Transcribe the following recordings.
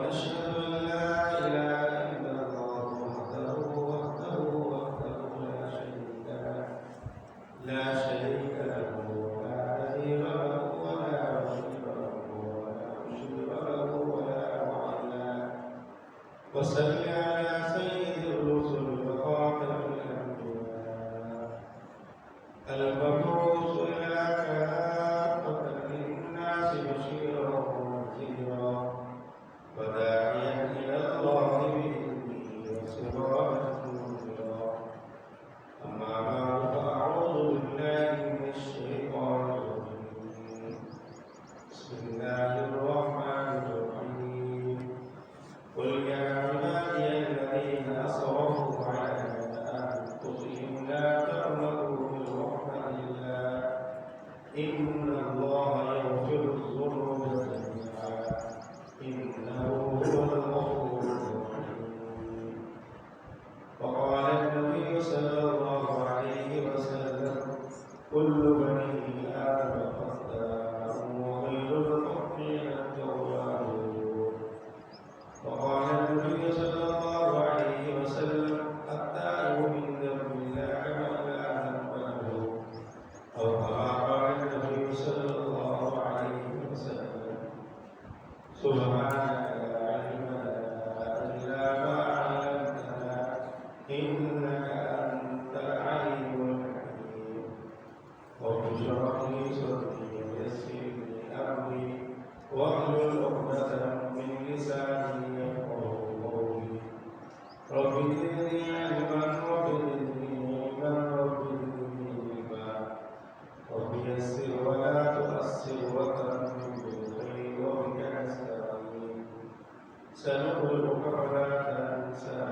ونشهد أن لا إله إلا الله وحده لا شريك له ولا نظير له ولا وزير له ولا مشير له ولا معلى وصل على سيد الرسل وخاتم الأنبياء المبعوث إلى كافة للناس بشيرا ونذيرا وداعيا إلى الله بإذنه وسراجا منيرا أما بعد فأعوذ بالله من الشيطان الرجيم بسم الله الرحمن الرحيم قل يا عبادي الذين أسرفوا على أنفسهم لا تقنطوا من رحمة الله إن الله يغفر الذنوب جميعا إنه هو الغفور الرحيم وقال النبي صلى الله عليه وسلم كل بني آدم خطاء وخير المخطئين التوابون وقال النبي صلى الله عليه وسلم التائب من ذنب لا ذنب له أو كما قال النبي صلى الله عليه وسلم سبحانك لا علم لنا إلا ما علمتنا إنك أنت العليم الحكيم رب اشرح لي صدري ويسر لي أمري واحلل عقدة من لساني يفقهوا قولي رب زدني علما رب زدني علما رب زدني علما رب يسر ولا تؤسر وتمم بالخير وبك نستعين سنقرئك فلا تنسى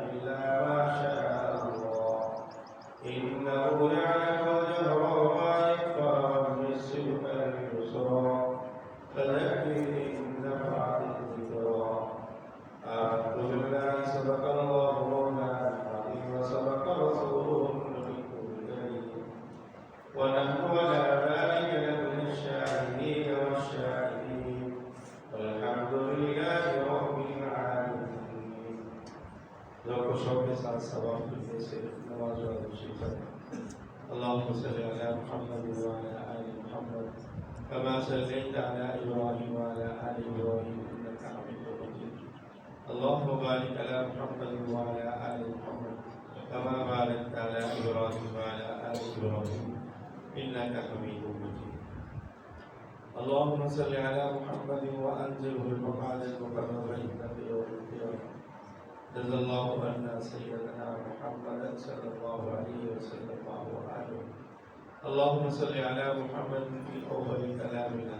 إلا ما شاء الله إنه يعلم الجهر وما يخفى ويسرك لليسرى فذكر إن نفعت الذكرى آمنت بالله صدق الله مولانا العظيم وصدق رسوله النبي الكريم ونحن على ذلك لمن الشاهدين والشاهدين والحمد لله رب العالمين ذوق شوق کے ساتھ ثواب ملنے سے نواز و شکر اللهم صل على محمد وعلى آل محمد كما صليت على إبراهيم وعلى آل إبراهيم إنك حميد مجيد اللهم بارك على محمد وعلى آل محمد كما باركت على إبراهيم وعلى آل إبراهيم إنك حميد مجيد اللهم صل على محمد وأنزله المقعد المقرب عندك يوم القيامة جزا الله عنا سيدنا محمدا صلى الله عليه وسلم وآله اللهم صل على محمد في أول كلامنا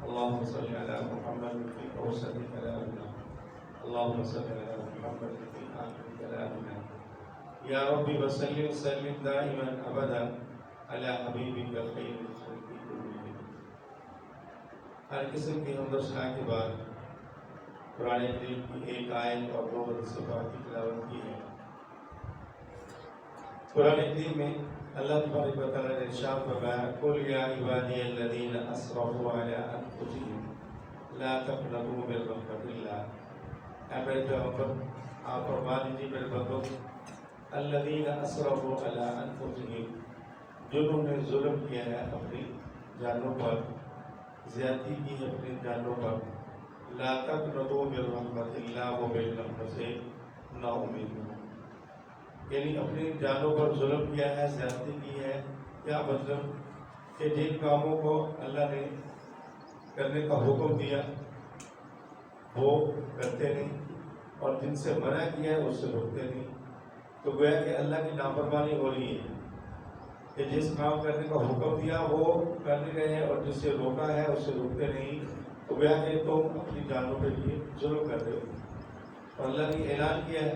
اللهم صل على محمد في أوسط كلامنا اللهم صل على محمد في آخر كلامنا يا رب وسلم وسلم دائما أبدا على حبيبك خير الخلق كلهم ہر قسم کی حمد و ثنا کے بعد قرآن کریم کی ایک آیت اور دو صفات کی تلاوت کی ہے۔ قرآن کریم میں اللہ تبارک و تعالیٰ نے ارشاد فرمایا قل یا عبادی الذین اسرفوا علی انفسہم لا تقنطوا من رحمت اللہ، اے میرے پیغمبر آپ فرما دیجیے میرے بندوں الذین اسرفوا علی انفسہم، جنہوں نے ظلم کیا ہے اپنی جانوں پر، زیادتی کی ہے اپنی جانوں پر، لا تقنطوا من رحمت اللہ، وہ میری رحمت سے نا امید ہو، یعنی اپنی جانوں پر ظلم کیا ہے، زیادتی کی ہے، کیا مطلب کہ جن کاموں کو اللہ نے کرنے کا حکم دیا وہ کرتے نہیں اور جن سے منع کیا ہے اس سے روکتے نہیں، تو گویا کہ اللہ کی نافرمانی ہو رہی ہے کہ جس کام کرنے کا حکم دیا وہ کر نہیں رہے اور جس سے روکا ہے اس سے روکتے نہیں، تو گویا کہ تم اپنی جانوں کے لیے ظلم کر رہے ہو۔ اور اللہ نے اعلان کیا ہے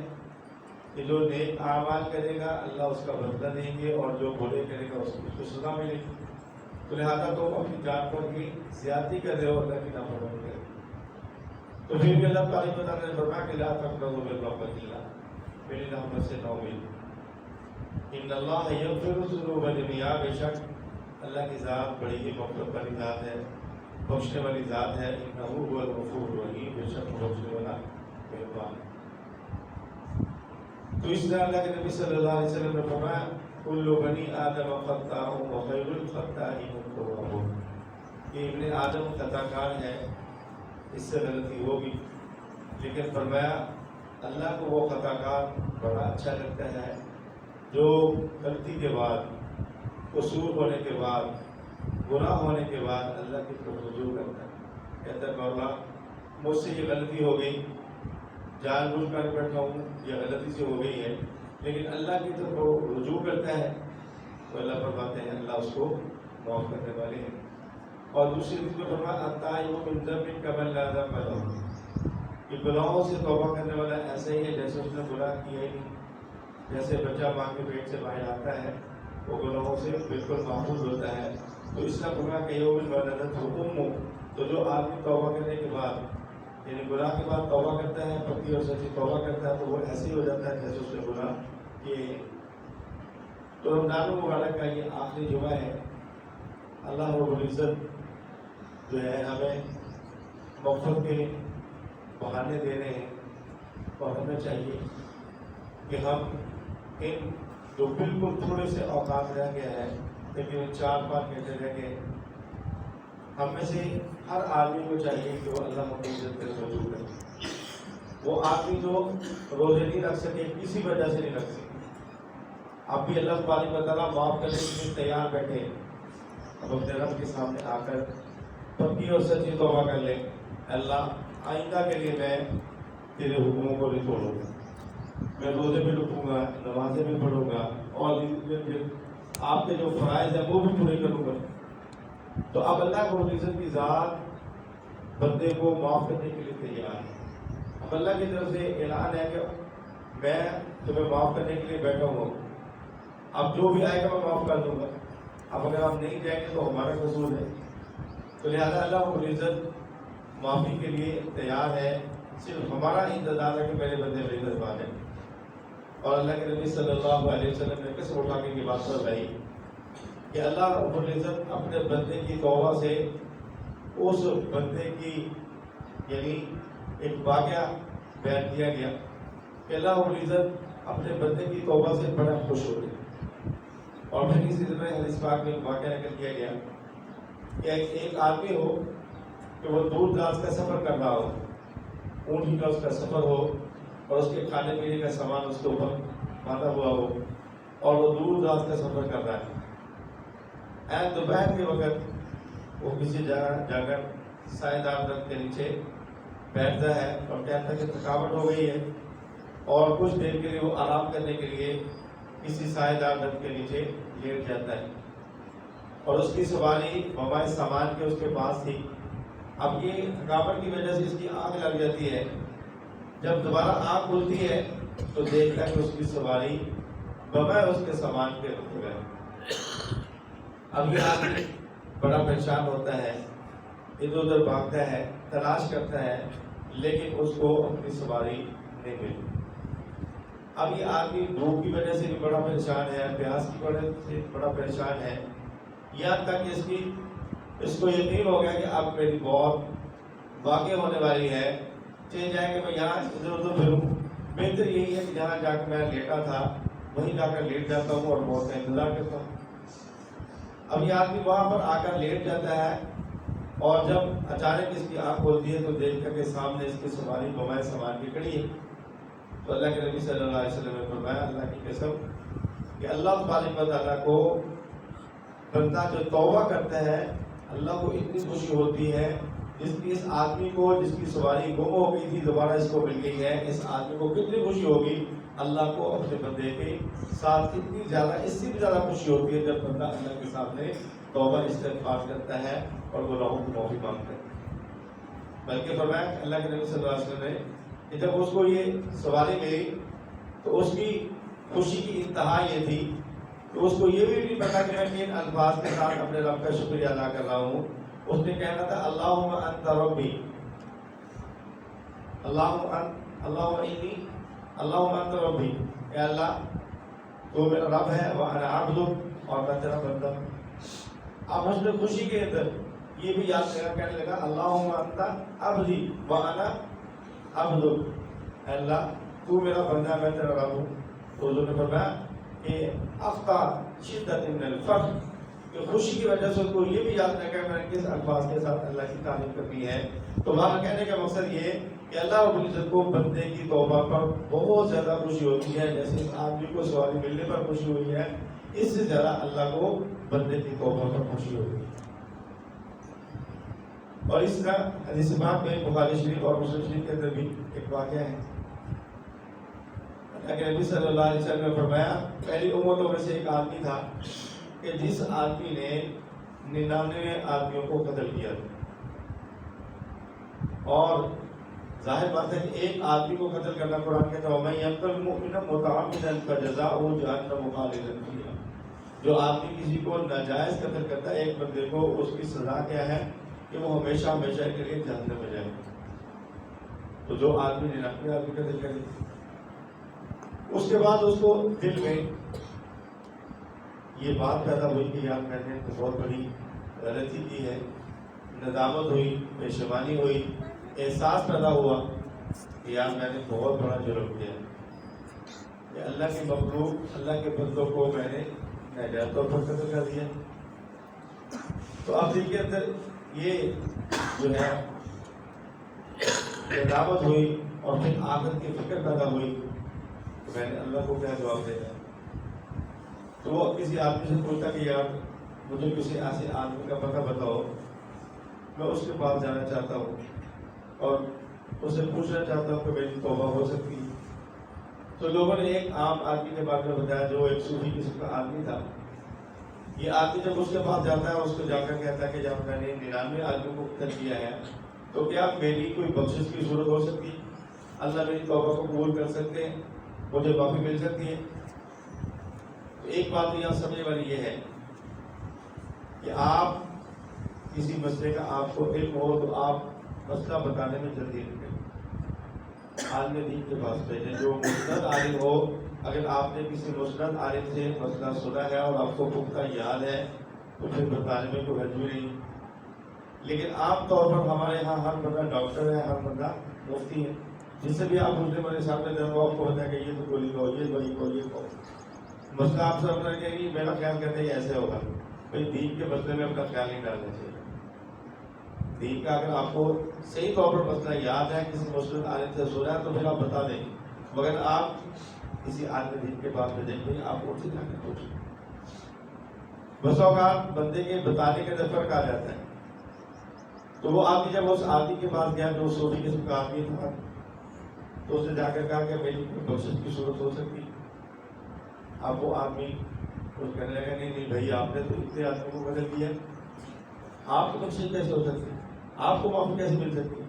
کہ جو نیک اعمال کرے گا اللہ اس کا بدلہ دیں گے اور جو برے کرے گا اس کو سزا ملے گی، تو لہٰذا تم اپنی جان پر بھی زیادتی کر رہے ہو، اللہ کی نافرمانی کر رہے ہو۔ تو پھر بھی اللہ تعالیٰ نے فرمایا کہ لا تقنطوا من رحمت اللہ، میری رحمت سے نا امید۔ ان اللہ یغفر الذنوب جميعا، بے شک اللہ کی ذات بڑی ہی مغفرت والی ذات ہے، بخشنے والی ذات ہے، انہ هو الغفور الرحیم، بے شک وہ بخشنے والا مہربان۔ تو اس طرح اللہ کے نبی صلی اللہ علیہ وسلم نے فرمایا کل بنی آدم خطاء وخیر الخطائین التوابون، کہ ابن آدم خطا کار ہے، اس سے غلطی ہوگی، لیکن فرمایا اللہ کو وہ خطا کار بڑا اچھا لگتا ہے جو غلطی کے بعد، قصور ہونے کے بعد، گناہ ہونے کے بعد اللہ کی طرف رجوع کرتا ہے، کہتا ہے مولا مجھ سے یہ غلطی ہو گئی، جان بوجھ کر بیٹھا ہوں، یہ غلطی سے ہو گئی ہے، لیکن اللہ کی طرف وہ رجوع کرتا ہے تو اللہ فرماتے ہیں اللہ اس کو معاف کرنے والے ہیں۔ اور دوسری چیز میں فرمایا التائب من ذنب کمن لا ذنب لہ، کہ گناہوں سے توبہ کرنے والا ایسے ہی ہے جیسے اس نے گناہ کیا ہی نہیں، جیسے بچہ ماں کے پیٹ سے باہر آتا ہے وہ گناہوں سے بالکل محفوظ ہوتا ہے۔ تو اس طرح فرمایا کہ یوم ولدتہ امہ، تو جو آدمی توبہ کرنے کے بعد یعنی گناہ کے بعد توبہ کرتا ہے، پکی اور سچی توبہ کرتا ہے، تو وہ ایسے ہی ہو جاتا ہے جیسے اس نے گناہ کیے۔ تو رمضان المبارک کا یہ آخری جمعہ ہے، اللہ رب العزت جو ہے ہمیں مغفرت کے بہانے دے رہے ہیں، اور ہمیں چاہیے کہ ہم ان جو بالکل تھوڑے سے اوقات رہ گئے ہیں، لیکن 4-5 گھنٹے رہ گئے، ہم میں سے ہر آدمی کو چاہیے کہ وہ اللہ رب العزت کے رجوع کرے۔ وہ آدمی جو روزے نہیں رکھ سکے کسی وجہ سے نہیں رکھ سکے، اب بھی اللہ تبارک و تعالیٰ معاف کرنے کے لیے تیار بیٹھے، اب اپنے رب کے سامنے آ کر پکی اور سچی توبہ کر لیں، اللہ آئندہ کے لیے میں تیرے حکموں کو نہیں توڑوں گا، میں روزے بھی رکھوں گا، نمازیں بھی پڑھوں گا، اور آپ کے جو فرائض ہیں وہ بھی پورے کروں گا۔ تو اب اللہ کو عزت کی ذات بندے کو معاف کرنے کے لیے تیار ہے۔ اب اللہ کی طرف سے اعلان ہے کہ میں تمہیں معاف کرنے کے لیے بیٹھا ہوں، اب جو بھی آئے گا میں معاف کر دوں گا، اب اگر ہم نہیں جائیں گے تو ہمارا قصور ہے۔ تو لہٰذا اللہ رب العزت معافی کے لیے تیار ہے، صرف ہمارا انتظار ہے کہ میرے بندے میری طرف آ جائیں۔ اور اللہ کے نبی صلی اللہ علیہ وسلم نے قسم اٹھا کے یہ بات بتائی کہ اللہ رب العزت اپنے بندے کی توبہ سے اس بندے کی یعنی ایک واقعہ بیان کیا گیا کہ اللہ رب العزت اپنے بندے کی توبہ سے بڑا خوش ہوتے ہیں۔ اور پھر اسی طرح حدیث پاک میں واقعہ نقل کیا گیا کہ ایک آدمی ہو کہ وہ دور دراز کا سفر کر رہا ہو، اونٹ کا اس کا سفر ہو، اور اس کے کھانے پینے کا سامان اس کے اوپر باندھا ہوا ہو، اور وہ دور دراز کا سفر کر رہا ہے۔ دوپہر کے وقت وہ کسی جگہ جا کر سائے دار درخت کے نیچے بیٹھتا ہے اور کہتا ہے کہ تھکاوٹ ہو گئی ہے، اور کچھ دیر کے لیے وہ آرام کرنے کے لیے کسی سائے دار درخت کے نیچے لیٹ جاتا ہے، اور اس کی سواری بمائے سامان کے اس کے پاس تھی۔ اب یہ تھکاوٹ کی وجہ سے اس کی آنکھ لگ جاتی ہے، جب دوبارہ آنکھ کھلتی ہے تو دیکھتا ہے کہ اس کی سواری بمائے اس کے سامان کے رک گئے۔ اب یہ آدمی بڑا پریشان ہوتا ہے، ادھر ادھر بھاگتا ہے، تلاش کرتا ہے، لیکن اس کو اپنی سواری نہیں ملی۔ اب یہ آدمی بھوک کی وجہ سے بھی بڑا پریشان ہے، پیاس کی وجہ سے بڑا پریشان ہے، یہاں تک اس کو یقین ہو گیا کہ اب میری موت واقع ہونے والی ہے، چلے جائیں کہ میں یہاں ادھر ادھر پھروں، بہتر یہی ہے کہ جہاں جا کے میں لیٹا تھا وہیں جا کر لیٹ جاتا ہوں اور موت کا انتظار کرتا ہوں۔ اب یہ آدمی وہاں پر آ کر لیٹ جاتا ہے، اور جب اچانک اس کی آنکھ کھولتی ہے تو دیکھتا کہ سامنے اس کی سواری بمائے سامان کی کھڑی ہے۔ تو اللہ کے نبی صلی اللہ علیہ وسلم نے فرمایا اللہ کی قسم کہ اللہ تبارک و تعالیٰ کو بندہ جو توبہ کرتا ہے اللہ کو اتنی خوشی ہوتی ہے، جس کی اس آدمی کو جس کی سواری گم ہو گئی تھی دوبارہ اس کو مل گئی ہے، اس آدمی کو کتنی خوشی ہوگی، اللہ کو اپنے بندے کے ساتھ کتنی زیادہ، اس سے بھی زیادہ خوشی ہوتی ہے جب بندہ اللہ کے سامنے توبہ استغفار کرتا ہے اور گناہوں کی معافی مانگتا ہے۔ بلکہ فرمایا کہ اللہ کے نبی صلی اللہ علیہ وسلم نے کہ جب اس کو یہ سواری ملی تو اس کی خوشی کی انتہا یہ تھی کہ اس کو یہ بھی نہیں پتا کہ میں کن الفاظ کے ساتھ اپنے رب کا شکریہ ادا کر رہا ہوں۔ اس نے کہنا تھا اللہم انت ربی، اللہم انت ربی، اے اللہ تو میرا رب ہے، وانا عبدک، اور میں تیرا بندہ۔ اب حسن خوشی کے اندر یہ بھی یاد لگا، کہنے لگا اللہم انت عبدی وانا عبدک، اللہ تو میرا بندہ ہے، میں تیرا رب ہوں۔ تو حضور نے فرمایا کہ اخطا شدت من الفرح، کہ خوشی کی وجہ سے اس کو یہ بھی یاد رکھا کہ میں نے کس الفاظ کے ساتھ اللہ کی تعریف کرنی ہے۔ تو وہاں کہنے کا مقصد یہ ہے کہ اللہ رب العزت کو بندے کی توبہ پر بہت زیادہ خوشی ہوتی ہے، جیسے اس آدمی کو سواری ملنے پر خوشی ہوئی ہے، اس سے زیادہ اللہ کو بندے کی توبہ پر خوشی ہوتی ہے۔ اور اس طرح حدیث پاک میں بخاری شریف اور مسلم شریف کے اندر بھی ایک واقعہ ہے، اللہ کے نبی صلی اللہ علیہ وسلم نے فرمایا پہلی امتوں میں سے ایک آدمی تھا کہ جس آدمی نے 99 آدمیوں کو قتل کیا، اور ظاہر بات ہے کہ ایک آدمی کو قتل کرنا قرآن کہتا ہے وَمَن يَقْتُلْ مُؤْمِنًا مُتَعَمِّدًا فَجَزَاؤُهُ جَهَنَّمُ خَالِدًا فِيهَا، جو آدمی کسی کو ناجائز قتل کرتا ہے ایک بندے کو، اس کی سزا کیا ہے کہ وہ ہمیشہ ہمیشہ کے لیے جہنم میں جائے گا۔ تو جو آدمی 99 آدمی قتل کرے، اس کے بعد اس کو دل میں یہ بات پیدا ہوئی کہ یار میں نے بہت بڑی غلطی کی ہے، ندامت ہوئی، پشیمانی ہوئی، احساس پیدا ہوا کہ یار میں نے بہت بڑا جرم کیا کہ اللہ کے مخلوق، اللہ کے بندوں کو میں نے ناجائز طور پر قتل کر دیا۔ تو اب دل کے اندر یہ جو ہے ندامت ہوئی، اور پھر آخرت کی فکر پیدا ہوئی کہ میں نے اللہ کو کیا جواب دیا۔ تو وہ کسی آدمی سے پوچھتا کہ یار مجھے کسی ایسے آدمی کا پتہ بتاؤ، میں اس کے پاس جانا چاہتا ہوں اور اسے پوچھنا چاہتا ہوں کہ میری توبہ ہو سکتی ہے۔ تو لوگوں نے ایک عام آدمی کے بارے میں بتایا جو ایک صوفی قسم کا آدمی تھا۔ یہ آدمی جب اس کے پاس جاتا ہے، اس کو جا کر کہتا ہے کہ جب میں نے 99 آدمیوں کو قتل کیا ہے تو کیا میری کوئی بخشش کی ضرورت ہو سکتی ہے؟ اللہ میری توبہ کو قبول کر سکتے ہیں، مجھے معافی مل سکتی ہے؟ تو ایک بات یہاں سمجھنے والی یہ ہے کہ آپ کسی مسئلے کا آپ کو علم ہو تو آپ مسئلہ بتانے میں جلدی رکھیں، عالم دین کے پاس بھیجیں جو مسند عالم ہو۔ اگر آپ نے کسی مسند عالم سے مسئلہ سنا ہے اور آپ کو پختہ یاد ہے تو پھر بتانے میں کوئی حرج بھی نہیں۔ لیکن عام طور پر ہمارے یہاں ہر بندہ ڈاکٹر ہے، ہر بندہ مفتی ہے، جس سے بھی آپ دوسرے بندے سامنے دیں وہ آپ کو بتائے کہ یہ تو گولی کو، یہ دوائی کو، یہ کو مسئلہ آپ سے اپنا کہ میرا خیال کرتے ہیں ایسے ہوگا۔ بھائی دین کے مسئلے میں اپنا خیال نہیں ڈالنا چاہیے۔ دین کا اگر آپ کو صحیح طور پر مسئلہ یاد ہے، کسی مسلم عالم سے سنا ہے تو پھر آپ بتا دیں، مگر آپ کسی عالم دین کے پاس بھیجیں گے، آپ ان سے جا کے پوچھیں۔ بس اوقات بندے کے بتانے کے اندر فرق آ جاتا ہے۔ تو وہ آدمی جب اس آدمی کے پاس گیا جو صوفی قسم کا آدمی تھا، تو اس نے جا کر کہا کہ میری بخشش کی صورت ہو سکتی۔ اب وہ آدمی کچھ کہنے لگا نہیں بھائی آپ نے تو اتنے آدمی کو قتل کیا، آپ کو بخشش کیسے ہو سکتی ہے؟ آپ کو معافی کیسے مل سکتی ہے؟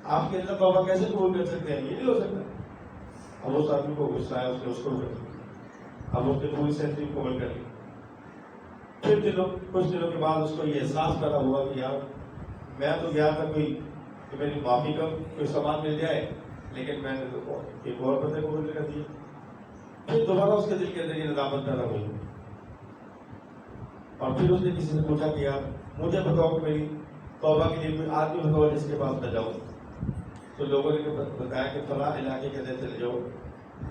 آپ کے اللہ توبہ کیسے قبول کر سکتے ہیں؟ یہ نہیں ہو سکتا۔ اب اس آدمی کو غصہ آیا، اس نے اس کو اب اس نے پوری سینچری قبول کر لی۔ پھر کچھ دنوں کے بعد اس کو یہ احساس پیدا ہوا کہ یار میں تو گیا تھا کوئی کہ میری معافی کا کوئی سامان مل جائے، لیکن میں نے تو ایک اور بندے قبول کر دیا۔ پھر دوبارہ اس کے دل کے اندر یہ ندامت پیدا ہوئی، اور پھر اس نے کسی سے پوچھا کہ یار مجھے بتاؤ کہ میری توبہ کے لیے کوئی آدمی بتاؤ جس کے پاس میں جاؤں۔ تو لوگوں نے بتایا کہ فلاں علاقے کے اندر چلے جاؤ،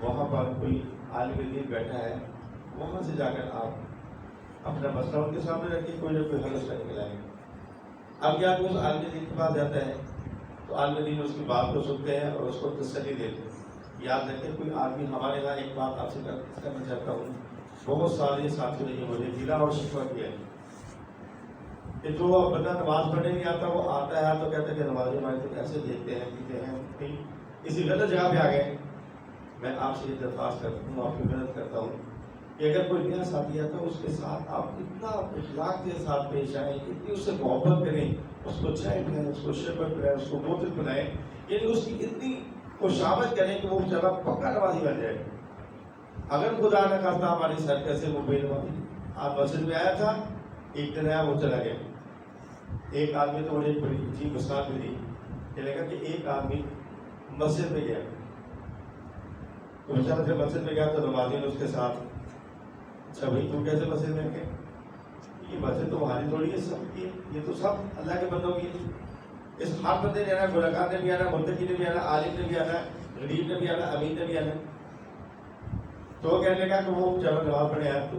وہاں پر کوئی عالم دین بیٹھا ہے، وہاں سے جا کر آپ اپنا مسئلہ ان کے سامنے رکھیں، کوئی نہ کوئی حل اس کا نکلائیں گے۔ اب کیا اس عالم دین کے پاس جاتا ہے تو عالم دین اس کی بات کو سنتے ہیں اور اس کو تسلی دیتے ہیں۔ یاد رکھیں کوئی آدمی ہمارے یہاں ایک بات آپ سے کرنا چاہتا ہوں، بہت سارے ساتھی نے مجھے گلا اور شکوہ کیا ہے کہ جو بندہ نماز پڑھنے نہیں آتا وہ آتا ہے تو کہتے ہیں کہ نمازی ہمارے تو کیسے دیکھتے ہیں پیتے ہیں، کہیں کسی غلط جگہ پہ آ گئے۔ میں آپ سے یہ درخواست کرتا ہوں، آپ کی مدد کرتا ہوں کہ اگر کوئی نیا ساتھی آتا ہے اس کے ساتھ آپ اتنا اخلاق کے ساتھ پیش آئیں، اتنی اس سے محبت کریں، اس کو چائے پلائیں، اس کو شربت پلائیں، اس کو بوتل پلائیں، یعنی اس کی اتنی خوشامد کریں کہ وہ بیچارہ پکا نمازی بن جائے۔ اگر خدا نہ خواستہ ہماری سرکت سے وہ بے نمازی آپ مسجد میں آیا تھا، ایک دن آیا وہ چلا گیا۔ ایک آدمی تو مجھے ایک بڑی عجیب مثال بھی دی کہ لگا کہ ایک آدمی مسجد میں گیا، تو بیچارہ جب مسجد میں گیا تو نمازی نے اس کے ساتھ اچھا بھائی تم کیسے مسجد میں گئے؟ یہ مسجد تو ہماری تھوڑی ہے، سب کی ہے، یہ تو سب اللہ کے بندوں کی ہے. اس ہر بندے نے آنا، گنہگار نے بھی آنا، متقی نے بھی آنا، عالم نے بھی آنا، غریب نے بھی آنا، امیر نے بھی آنا. تو وہ کہنے لگا کہ وہ جب نماز پڑھے آیا تو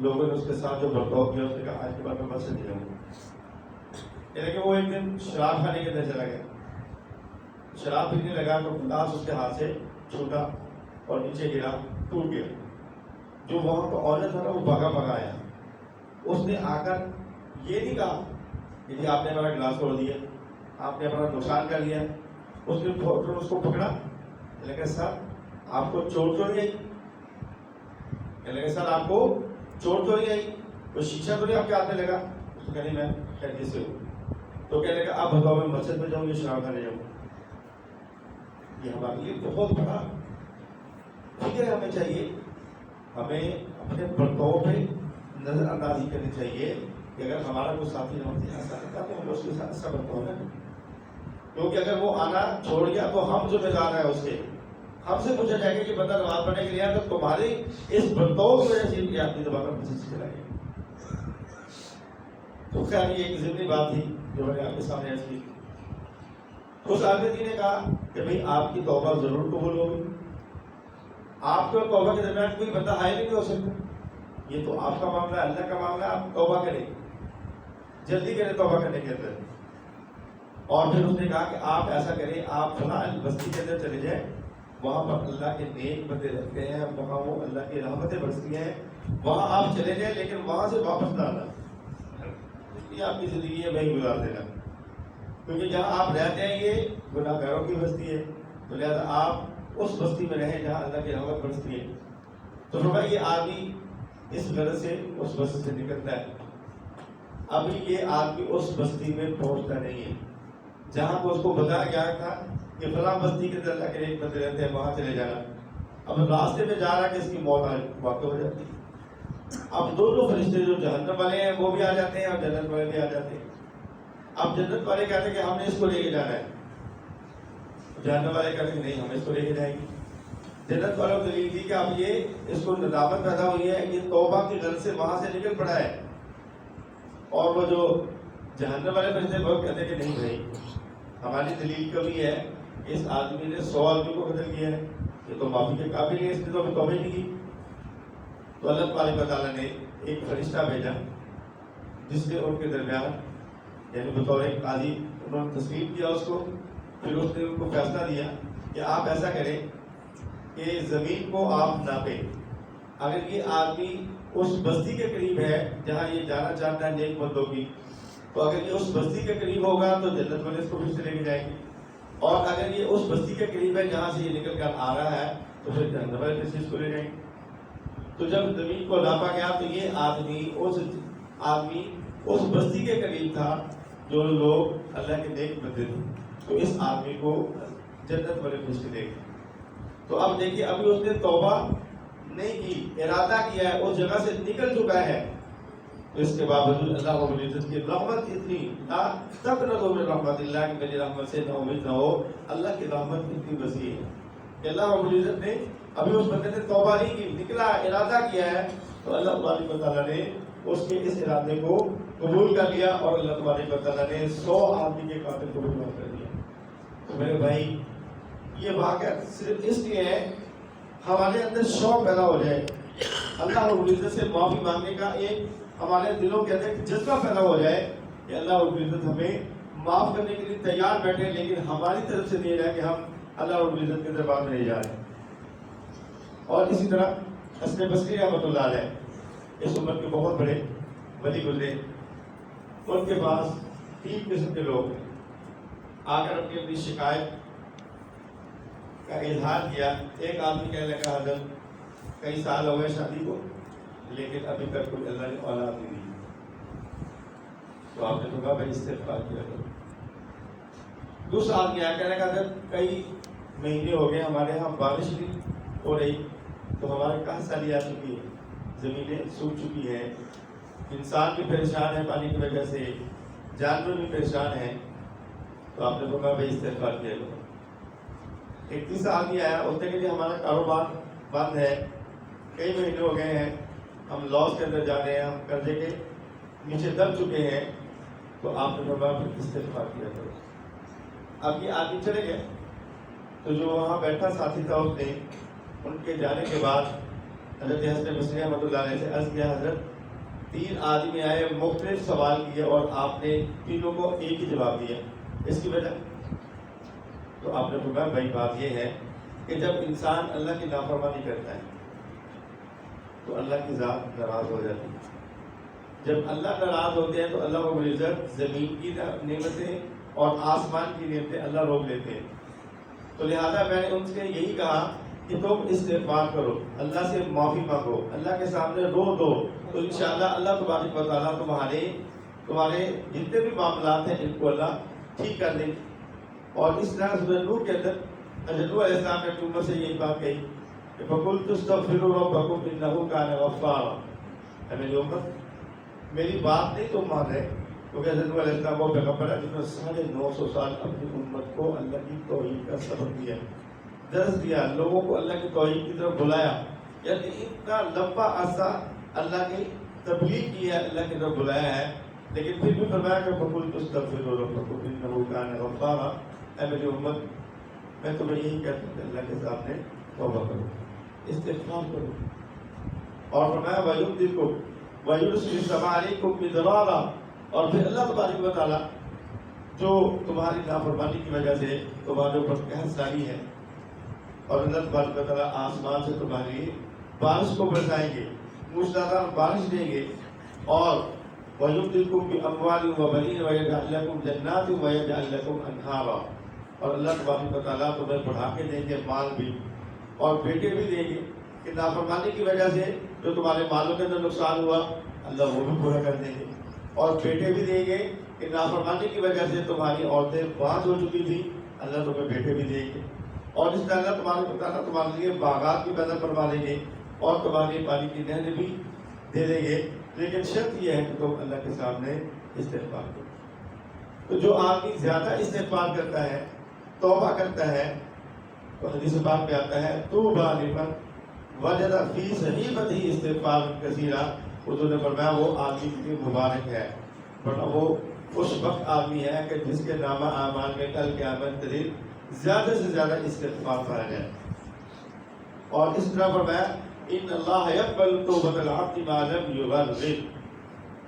لوگوں نے اس کے ساتھ جو برتاؤ کیا، اس نے کہا آج کے بعد میں مسجد نہیں جاؤں گا. یعنی کہ وہ ایک دن شراب کھانے کے اندر چلا گیا، شراب پینے لگا تو گلاس اس کے ہاتھ سے چھوٹا اور نیچے گرا، ٹوٹ گیا. جو وہاں کا آنر تھا نا وہ بھاگا آیا. اس نے آ کر یہ نہیں کہا کہ جی آپ نے ہمارا گلاس توڑ دیا، آپ نے ہمارا نقصان کر لیا. اس نے اس کو پکڑا، لگا سر آپ کو چوٹ تو نہیں آئی؟ لگا سر آپ کو چوٹ تو نہیں آئی؟ تو شیشہ تو نہیں آپ کے ہاتھ میں لگا؟ اس کو کہنے میں خیریت سے ہوں. تو کہنے لگا آپ بتاؤ میں مسجد میں جاؤں یا شراب کھانے جاؤں؟ یہ ہمارے لیے بہت بڑا فکر ہمیں چاہیے. ہمیں اپنے برتاؤ پہ نظر اندازی کرنی چاہیے کہ اگر ہمارا کوئی ساتھی نہ ہوتا ایسا کرتا تو ہم اس کے ساتھ ایسا برتاؤ نہ کریں. کیونکہ اگر وہ آنا چھوڑ گیا تو ہم ذمہ دار ہیں اس کے. ہم سے پوچھا جائے گا کہ بندہ نماز پڑھنے کے لیے آیا تو تمہارے اس برتاؤ کی وجہ سے یہ اپنی زبان پر مسجد سے چلا گیا. تو خیر یہ ایک ضمنی بات تھی جو میں نے آپ کے سامنے عرض کی. اس آدمی جی نے کہا کہ بھئی آپ کی توبہ ضرور قبول ہوگی. آپ کے اور توبہ کے درمیان کوئی بندہ حائل نہیں ہو سکتا. یہ تو آپ کا معاملہ ہے، اللہ کا معاملہ ہے. آپ توبہ کریں، جلدی کریں توبہ کرنے کے اندر. اور پھر اس نے کہا کہ آپ ایسا کریں، آپ فلاں بستی کے اندر چلے جائیں، وہاں پر اللہ کے نیک بندے رہتے ہیں، وہاں وہ اللہ کی رحمتیں برستی ہیں، وہاں آپ چلے جائیں لیکن وہاں سے واپس نہ آنا. یہ آپ کی زندگی ہے وہی گزار دینا. کیونکہ جہاں آپ رہتے ہیں یہ گناہ گاروں کی بستی ہے، تو لہٰذا آپ اس بستی میں رہیں جہاں اللہ کی رحمت برستی ہے. تو فرمایا یہ آدمی اس غرض سے اس بستی سے نکلتا ہے. ابھی یہ آدمی اس بستی میں پہنچتا نہیں ہے جہاں کو اس کو بتایا گیا تھا کہ فلاں بستی کے اندر اللہ کے ایک بندے رہتے ہیں، وہاں چلے جانا. اب راستے میں جا رہا کہ اس کی موت واقع ہو جاتی ہے. اب دونوں فرشتے جو جہنم والے ہیں وہ بھی آ جاتے ہیں اور جنت والے بھی آ جاتے ہیں. اب جنت والے کہتے ہیں کہ ہم نے اس کو لے کے جانا ہے، جہنم والے کہتے ہیں نہیں ہم اس کو لے کے جائیں گے. جنت والوں کو دلیل دی کہ اب یہ اس کو ندامت پیدا ہوئی ہے کہ توبہ کی غرض سے وہاں سے نکل پڑا ہے. اور وہ جو جہنم والے فرشتے وہ کہتے ہیں کہ نہیں بھائی ہماری دلیل کبھی ہے، اس آدمی نے 100 آدمی کو قتل کیا ہے، یہ تو معافی کے قابل ہے، اس نے تو ابھی توبہ نہیں کی. تو اللہ تبارک و تعالیٰ نے ایک فرشتہ بھیجا جس نے ان کے درمیان یعنی بطور ایک قاضی انہوں نے تسلیم کیا اس کو. پھر اس نے ان کو فیصلہ دیا کہ آپ ایسا کریں کہ زمین کو آپ ناپیں. اگر یہ آدمی اس بستی کے قریب ہے جہاں یہ جانا چاہتا ہے نیک بندوں کی، تو اگر یہ اس بستی کے قریب ہوگا تو جنت والے اس کو پھر سے لے کے جائیں گے. اور اگر یہ اس بستی کے قریب ہے جہاں سے یہ نکل کر آ رہا ہے تو پھر جنت والے پھر سے اس کو لے جائیں گے. تو جب زمین کو ناپا گیا تو یہ آدمی اس بستی کے قریب تھا جو لوگ اللہ کے نیک بندے تھے. تو اس آدمی کو جنت والے فرشتے لے گئے. تو اب دیکھیے ابھی اس نے توبہ نہیں کی، ارادہ کیا ہے، اس جگہ سے نکل چکا ہے. تو اس کے باوجود اللہ رب العزت کی رحمت اتنی لا تقنطوا من رحمت اللہ کہ میری رحمت سے نا امید نہ ہو. اللہ کی رحمت اتنی وسیع ہے کہ اللہ رب العزت نے ابھی اس بندے نے توبہ نہیں کی، نکلا ارادہ کیا ہے تو اللہ تبارک و تعالیٰ نے اس کے اس ارادے کو قبول کر لیا اور اللہ تبارک و تعالیٰ نے 100 آدمی کے قاتل کو بھی معاف کر دیا. تو میرے بھائی یہ واقعہ صرف اس لیے ہے ہمارے اندر شوق پیدا ہو جائے اللہ رب العزت سے معافی مانگنے کا، ایک ہمارے دلوں کے اندر جذبہ پیدا ہو جائے کہ اللہ رب العزت ہمیں معاف کرنے کے لیے تیار بیٹھے، لیکن ہماری طرف سے نہیں رہا کہ ہم اللہ رب العزت کے دربار میں نہیں جا رہے. اور اسی طرح حسن بصری رحمۃ اللہ علیہ اس امت کے بہت بڑے ولی گزرے. ان کے پاس 3 قسم کے لوگ ہیں. آ کر اپنی شکایت کا اظہار کیا. ایک آدمی کہنے لگا حضرت کئی سال ہو گئے شادی کو لیکن ابھی تک کوئی اللہ نے اولاد نہیں دی. تو آپ نے تو کہا بھائی استغفار کیا کرو. دوسرا آدمی آیا کہنے لگا حضرت کئی مہینے ہو گئے ہمارے یہاں بارش نہیں ہو رہی تو ہمارے کہاں سالی آ چکی ہے، زمینیں سوکھ چکی ہیں، انسان بھی پریشان ہے پانی کی وجہ سے، جانور بھی پریشان ہیں. تو آپ نے کہا بھائی استغفار کیا کرو. ایک تیسرا آدمی آیا، اس نے کہا ہمارا کاروبار بند ہے، کئی مہینے ہو گئے ہیں، ہم لاس کے اندر جا رہے ہیں، ہم قرضے کے نیچے دب چکے ہیں تو آپ نے فرمایا پھر استغفار کیا کرو. اب یہ آدمی چلے گئے تو جو وہاں بیٹھا ساتھی تھا اس نے ان کے جانے کے بعد حضرت حسن بصری رحمۃ اللہ علیہ سے عرض کیا حضرت 3 آدمی آئے مختلف سوال کیے اور آپ نے تینوں کو ایک ہی جواب دیا, اس کی وجہ؟ تو آپ نے فرمایا بھائی بات یہ ہے کہ جب انسان اللہ کی نافرمانی کرتا ہے تو اللہ کی ذات ناراض ہو جاتی ہے. جب اللہ ناراض ہوتے ہیں تو اللہ رب العزت زمین کی نعمتیں اور آسمان کی نعمتیں اللہ روک لیتے ہیں. تو لہذا میں نے ان سے یہی کہا کہ تم استغفار کرو, اللہ سے معافی مانگو, اللہ کے سامنے رو دو, تو انشاءاللہ اللہ تبارک و تعالیٰ تمہارے جتنے بھی معاملات ہیں ان کو اللہ ٹھیک کر دیں گے. اور اس طرح سورہ نور کے اندر حضرت نوح علیہ السلام نے عمر سے یہی بات کہی کہ فَقُلْتُ اسْتَغْفِرُوا رَبَّكُمْ إِنَّهُ كَانَ غَفَّارًا. اے میری امت میری بات نہیں تم مان رہے, کیونکہ حضرت نوح علیہ السلام وہ پیغمبر ہے جنہوں نے 950 سال اپنی امت کو اللہ کی توحید کا سبق دیا, درس دیا, لوگوں کو اللہ کی توحید کی طرف بلایا. یعنی اتنا لمبا عرصہ اللہ کی تبلیغ کی ہے, اللہ کی طرف بلایا ہے, لیکن پھر بھی فرمایا کہ فَقُلْتُ اسْتَغْفِرُوا رَبَّكُمْ إِنَّهُ كَانَ غَفَّارًا. اے میری امت میں تمہیں یہی کہتا ہوں کہ اللہ کے سامنے توبہ کرو, استغفار کرو. اور فرمایا وَيُمْدِدْكُمْ وَيُرْسِلِ السَّمَاءَ عَلَيْكُمْ مِدْرَارًا. اور پھر اللہ تبارک و تعالیٰ جو تمہاری نافرمانی کی وجہ سے تمہارے اوپر قحط ساری ہے, اور اللہ تبارک و تعالیٰ آسمان سے تمہاری بارش کو برسائیں گے, موسلادھار بارش دیں گے. اور وَيُمْدِدْكُمْ بِأَمْوَالٍ وَبَنِينَ وَيَجْعَلْ لَكُمْ جَنَّاتٍ وَيَجْعَلْ لَكُمْ أَنْهَارًا. اور اللہ تبارک و تعالیٰ تمہیں بڑھا کے دیں گے مال بھی اور بیٹے بھی دیں گے, کہ نافرمانی کی وجہ سے جو تمہارے مالوں کے اندر نقصان ہوا اللہ وہ بھی پورا کر دیں گے. اور بیٹے بھی دیں گے کہ نافرمانی کی وجہ سے تمہاری عورتیں باز ہو چکی تھی, اللہ تمہیں بیٹے بھی دیں گے. اور اس طرح اللہ تمہارے لیے باغات بھی پیدا کروا دیں گے اور تمہاری پانی کی نہریں بھی دے دیں گے. لیکن شرط یہ ہے کہ تم اللہ کے سامنے استغفار کرو. تو جو آدمی زیادہ استغفار کرتا ہے, توبہ کرتا ہے, تو حدیث پاک میں آتا ہے طوبیٰ لمن وجد فی صحیفتہ استغفارا کثیرا. حضور نے فرمایا وہ آدمی کی مبارک ہے, ورنہ وہ خوش بخت آدمی ہے کہ جس کے نامہ اعمال میں کل قیامت کے دن زیادہ سے زیادہ استغفار پایا جائے. اور اس طرح فرمایا ان اللہ یقبل توبۃ العبد ما لم یغرغر,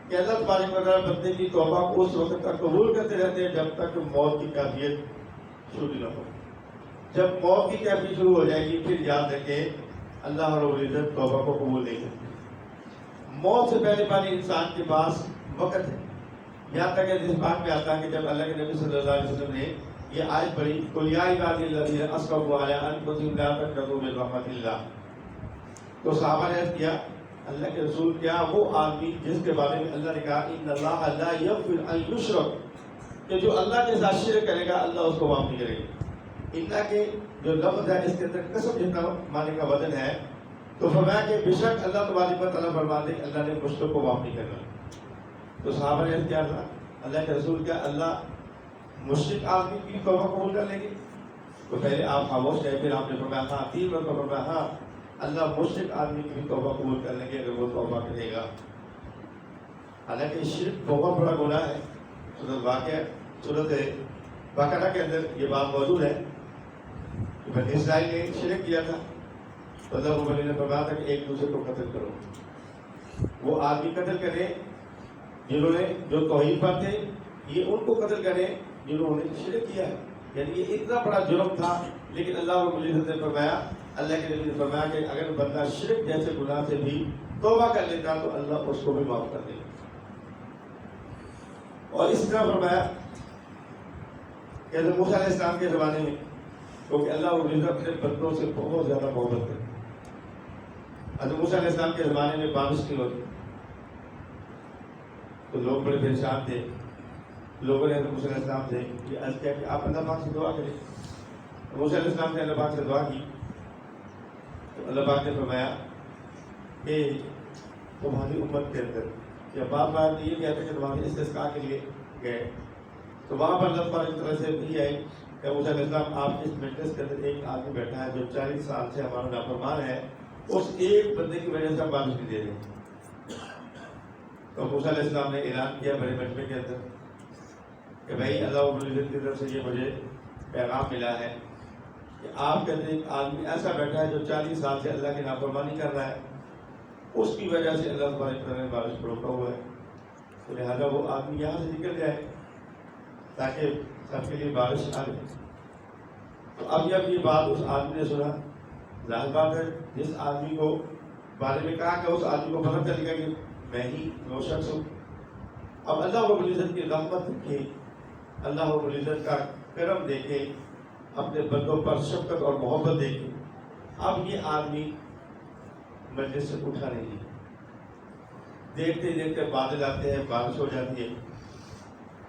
کہ اللہ تبارک و تعالیٰ بندے کی توبہ کو اس وقت تک قبول کرتے رہتے ہیں جب تک موت کی کیفیت شروع نہ ہو. جب موت کی کیفیت شروع ہو جائے گی پھر یاد رکھیں اللہ رب العزت توبہ کو قبول نہیں کرتے. موت سے پہلے پہلے انسان کے پاس وقت ہے. یہاں تک کہ اس بات میں آتا ہے کہ جب اللہ کے نبی صلی اللہ علیہ وسلم نے یہ آیت پڑھی قل یا عبادی الذین اسرفوا علی انفسہم لا تقنطوا من رحمۃ اللہ, تو صحابہ نے عرض کیا اللہ کے رسول کیا وہ آدمی جس کے بارے میں اللہ نے کہا ان اللہ لا یغفر ان یشرک, کہ جو اللہ کے ساتھ شرک کرے گا اللہ اس کو معاف نہیں کرے گا. اتنا کہ جو لفظ ہے اس کے اندر قسم جتنا معنی کا وزن ہے, تو فرمایا کہ بے شک اللہ تبارک و تعالیٰ فرماتے کہ اللہ نے مشرک کو معاف نہیں کرنا. تو صحابہ نے کیا کہا اللہ کے رسول کیا اللہ مشرک آدمی کی توبہ قبول کر لیں گے؟ تو پہلے آپ خاموش رہے, پھر آپ نے فرمایا ہاں, 3 مرتبہ فرمایا ہاں اللہ مشرک آدمی کی بھی توبہ قبول کر لیں گے اگر وہ توبہ کرے گا. حالانکہ شرک بہت بڑا گناہ ہے. صورت بقرہ کے اندر یہ بات موجود ہے کہ بنی اسرائیل نے شرک کیا تھا, تو اللہ رب العزت نے فرمایا تھا کہ ایک دوسرے کو قتل کرو. وہ آدمی قتل کرے جنہوں نے جو توحید پر تھے, یہ ان کو قتل کرے جنہوں نے شرک کیا ہے. یعنی یہ اتنا بڑا جرم تھا, لیکن اللہ رب العزت نے فرمایا, اللہ کے نبی نے فرمایا کہ اگر بندہ شرک جیسے گناہ سے بھی توبہ کر لیتا تو اللہ اس کو بھی معاف کر دے گا. اور اس طرح فرمایا کہ حضرت موسیٰ علیہ السلام کے زمانے میں, کیونکہ اللہ رب العزت اپنے بندوں سے بہت زیادہ محبت کرتے. حضرت موسیٰ علیہ السلام کے زمانے میں بارش نہیں ہوتی, تو لوگ بڑے پریشان تھے. لوگوں نے حضرت موسیٰ علیہ السلام سے یہ عرض کیا کہ آپ اللہ پاک سے دعا کریں. موسیٰ علیہ السلام نے اللہ پاک سے دعا کی, تو اللہ پاک نے فرمایا کہ تمہاری امت کے اندر یا بار بار یہ کہتے کہ تمہارے استسقاء کے لیے گئے, تو وہاں پر اللہ پاک اس طرح سے یہ ہے کہ موسیٰ علیہ السلام آپ اس مجلس کے اندر ایک آدمی بیٹھا ہے جو 40 سال سے ہمارا نافرمان ہے, اس ایک بندے کی وجہ سے ہم بارش نہیں دے رہے. تو موسیٰ علیہ السلام نے اعلان کیا بڑے مجمع کے اندر کہ بھائی اللہ رب العزت کی طرف سے یہ مجھے پیغام ملا ہے کہ آپ کے اندر ایک آدمی ایسا بیٹھا ہے جو 40 سال سے اللہ کی نافرمانی کر رہا ہے، اس کی وجہ سے اللہ تبارک تعالیٰ نے بارش کو روکا ہوا ہے، تو لہٰذا وہ آدمی یہاں سے نکل جائے تاکہ سب کے لیے بارش آ جائے۔ تو اب جب یہ بات اس آدمی نے سنا، ظاہر بات ہے جس آدمی کو بارے میں کہا کہ اس آدمی کو پتہ چلے گا کہ میں ہی وہ شخص ہوں۔ اب اللہ رب العزت کی رحمت دیکھے، اللہ رب العزت کا کرم دیکھے، اپنے بندوں پر شفقت اور محبت دیکھے، اب یہ آدمی مجلس سے اٹھا نہیں ہے۔ دیکھتے دیکھتے بادل آتے ہیں، بارش ہو جاتی ہے،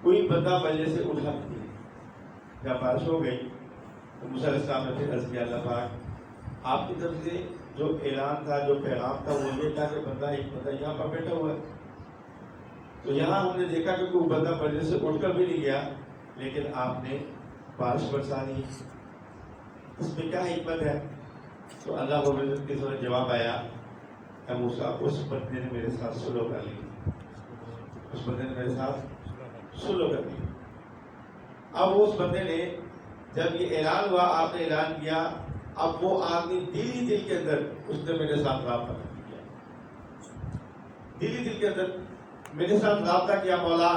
کوئی بندہ مجلس سے اٹھا نہیں ہے۔ جب بارش ہو گئی تو موسیٰ علیہ السلام نے پھر عرض کیا اللہ پاک آپ کی طرف سے جو اعلان تھا، جو پیغام تھا وہ یہ تھا کہ ایک بندہ یہاں پر بیٹھا ہوا ہے، تو یہاں ہم نے دیکھا کہ کوئی بندہ مجلس سے اٹھ کر بھی نہیں گیا، لیکن آپ نے بارش برسا دی، اس میں کیا حکمت ہے؟ تو اللہ رب العزت کی طرف جواب آیا کہ موسیٰ اس بندے نے میرے ساتھ سلو کر لی، اس بندے نے میرے ساتھ سلو کر لی۔ اب اس بندے نے جب یہ اعلان ہوا، آپ نے اعلان کیا، اب وہ آدمی دل کے اندر اس نے میرے ساتھ رابطہ کیا، دل کے اندر میرے ساتھ رابطہ کیا، مولا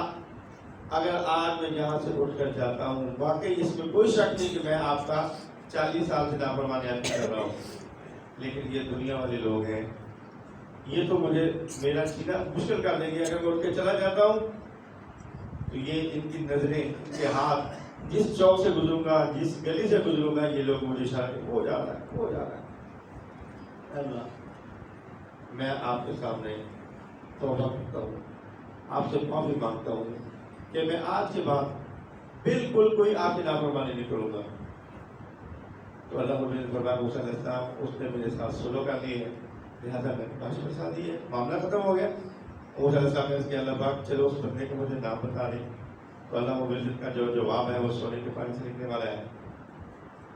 اگر آج میں یہاں سے اٹھ کر جاتا ہوں، واقعی اس میں کوئی شک نہیں کہ میں آپ کا 40 سال سے نافرمانی کر رہا ہوں، لیکن یہ دنیا والے لوگ ہیں، یہ تو مجھے میرا سینا مشکل کر دیں گے، اگر میں اٹھ کے چلا جاتا ہوں تو یہ ان کی نظریں، ان کے ہاتھ، جس چوک سے گزروں گا، جس گلی سے گزروں گا، یہ لوگ مجھے اشارے ہو جا رہا ہے، ہو جا رہا ہے۔ اللہ میں آپ کے سامنے توبہ کرتا ہوں، آپ سے معافی مانگتا ہوں کہ میں آج کے بعد بالکل کوئی آپ کی نافرمانی نہیں کروں گا۔ تو اللہ نے فرمایا موسیٰ علیہ السلام اس نے میرے ساتھ سلو کر لی ہے، لہٰذا میں نے بارش برسا دی ہے، معاملہ ختم ہو گیا۔ موسیٰ علیہ السلام نے اس کے اللہ پاک چلو اس بندے کو مجھے نام بتا دیں، تو اللہ رب العزت کا جو جواب ہے وہ سونے کے پانی سے نکلنے والا ہے۔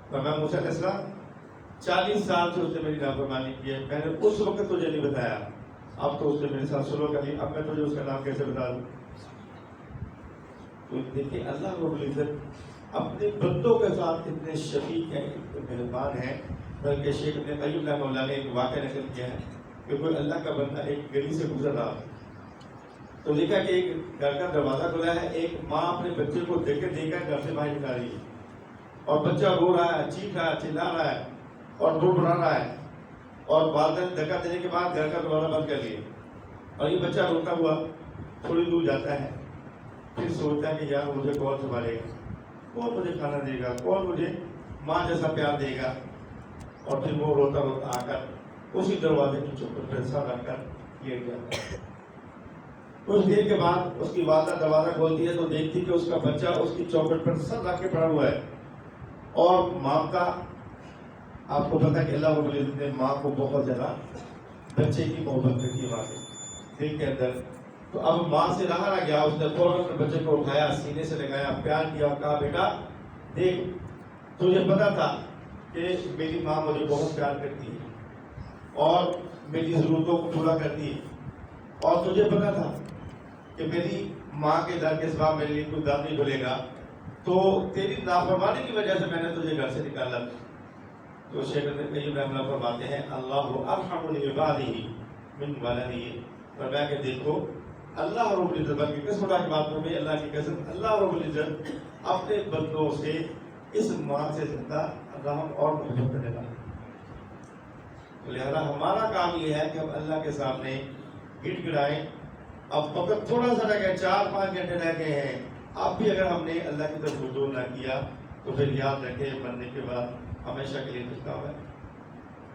فرمایا موسیٰ علیہ السلام 40 سال سے اس نے میری نافرمانی کی ہے، میں نے اس وقت تجھے نہیں بتایا، اب تو اس نے میرے ساتھ سلو کر لی، اب میں تجھے اس کا نام کیسے بتا دوں؟ تو دیکھیں اللہ رب العزت اپنے بندوں کے ساتھ اتنے شفیق ہیں، اتنے مہربان ہیں، بلکہ شیخ ابن قیم رحمہ اللہ نے ایک واقعہ نقل کیا ہے کہ کوئی اللہ کا بندہ ایک گلی سے گزر رہا تو دیکھا کہ ایک گھر کا دروازہ کھلا ہے، ایک ماں اپنے بچے کو دیکھ کر گھر سے باہر نکال رہی ہے، اور بچہ رو رہا ہے، چیخ رہا ہے، چلا رہا ہے اور رو بڑھا رہا ہے، اور والدین دھکا دینے کے بعد گھر کا دروازہ بند کر لیا، اور یہ بچہ روتا ہوا تھوڑی دور جاتا ہے، پھر سوچتا ہے کہ یار مجھے کون سنبھالے گا، کون مجھے کھانا دے گا، کون مجھے ماں جیسا پیار دے گا، اور پھر وہ روتا روتا آ کر اسی دروازے کی چوکھٹ پر سر رکھ کر لیٹ جاتا ہے۔ کچھ دیر کے بعد اس کی والدہ دروازہ کھولتی ہے تو دیکھتی کہ اس کا بچہ اس کی چوکھٹ پر سر رکھ کے پڑا ہوا ہے، اور ماں کا، آپ کو پتا کہ اللہ رب العزت نے ماں کو بہت زیادہ بچے کی محبت رکھی ہے دل کے اندر، تو اب ماں سے رہا نہ گیا، اس نے فوراً اپنے بچے کو اٹھایا، سینے سے لگایا، پیار کیا اور کہا بیٹا دیکھ تجھے پتا تھا کہ میری ماں مجھے بہت پیار کرتی ہے اور میری ضرورتوں کو پورا کرتی ہے، اور تجھے پتا تھا کہ میری ماں کے در کے سوا میرے لیے کوئی در نہیں کھلے گا، تو تیری نافرمانی کی وجہ سے میں نے تجھے گھر سے نکالا۔ تو شیخ ابن قیم رحمہ اللہ فرماتے ہیں اللہ ارحم بعبادہ من ولدہ، فرمایا کہ دیکھو اللہ رب العزت، بلکہ کس خدا کی بات میں اللہ کی قسم، اللہ رب العزت اپنے بندوں سے اس ماں سے زیادہ رحم اور محبت کرنے والا ہے۔ لہذا ہمارا کام یہ ہے کہ ہم اللہ کے سامنے گڑ گڑائیں۔ اب وقت تھوڑا سا رہ گیا، 4-5 گھنٹے رہ گئے ہیں، اب بھی اگر ہم نے اللہ کی طرف رجوع نہ کیا تو پھر یاد رکھے مرنے کے بعد ہمیشہ کے لیے پچھتاوا ہے۔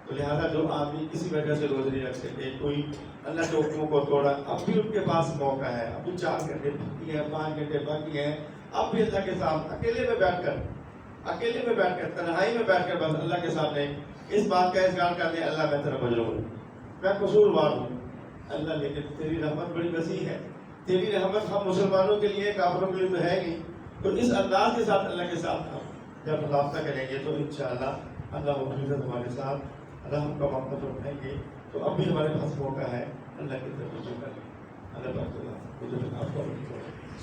تو لہذا جو آدمی کسی وجہ سے روزہ نہیں رکھ سکے، کوئی اللہ کے حکموں کو توڑا، اب بھی ان کے پاس موقع ہے، اب بھی 4 گھنٹے باقی ہیں، 5 گھنٹے باقی ہیں، اب بھی اللہ کے سامنے اکیلے میں بیٹھ کر تنہائی میں بیٹھ کر بس اللہ کے سامنے اس بات کا اظہار کر دیں اللہ میں تیرا مجرم ہوں، میں قصوروار ہوں اللہ، لیکن تیری رحمت بڑی وسیع ہے، تیری رحمت ہم مسلمانوں کے لیے، کافروں کے لیے تو ہے نہیں۔ تو اس انداز کے ساتھ اللہ کے ساتھ ہم جب رابطہ کریں گے تو انشاءاللہ اللہ رب العزت ہمارے ساتھ رحم کا موقع اٹھائیں گے۔ تو اب بھی ہمارے پاس موقع ہے اللہ کی طرف رجوع کرنے۔ ada bantuan itu afdal.